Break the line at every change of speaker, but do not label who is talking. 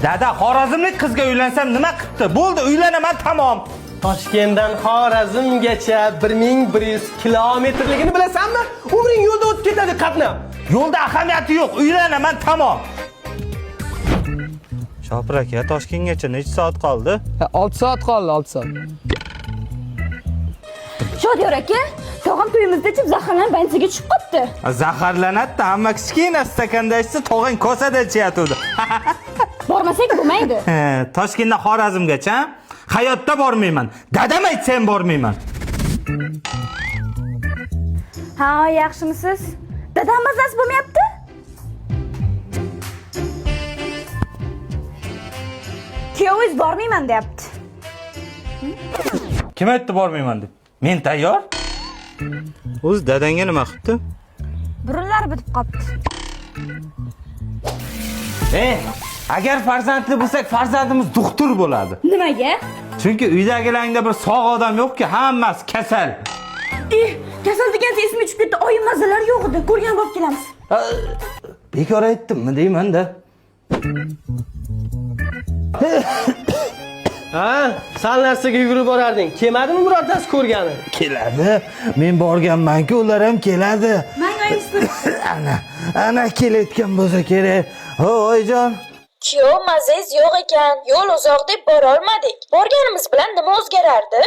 Dada, Xorazmlik qizga uylansam nima qilibdi? Bo'ldi, uylanaman, tamom.
Toshkentdan Xorazmgacha 1100 kilometrligini bilasanmi? Umring yo'lda o'tib ketadi qatnab.
Yo'lda ahamiyati yo'q, uylanaman, tamom. Shopir aka, Toshkentgacha necha soat qoldi?
6 soat qoldi, 6 soat.
Shodiyor aka, tog'am to'yimizda ichib zaharlanib bansiga tushib qopti.
Zaharlanadi, hamma kichkina stakanda ichsa, tog'ang kosada ichayotdi.
Bormasak bo'lmaydi.
Toshkentdan Xorazmgacha hayotda bormayman. Dadam aytsa ham bormayman.
Ha, yaxshimisiz? Dadam mazasi bo'lmayapti? Kuyovingiz bormayman deyapti.
Kim aytdi bormayman deb? Men tayyor. O'z dadangga nima qilibdi?
Burunlar bitib qopti.
Agar farzandli bo'lsak, farzandimiz doktor bo'ladi.
Nimaga?
Chunki uydagilarida bir sog' odam yo'q-ki, hammasi kasal.
Kasal degansa esimga tushib ketdi. Oyim mazalar yo'q edi. Ko'rgan bo'lib kelamiz.
Bekor aytdimmi deyman-da.
Ha, sal narsaga yugurib borarding. Kelmadimi birortasi ko'rgani?
Keladi. Men borganman-ku, ular ham keladi. Ana kelayotgan bo'lsa kerak. Oyijon.
Kuyov mazangiz yo'q ekan, yo'l uzoq deb bora olmadik. Borganimiz bilan nima o'zgarardi?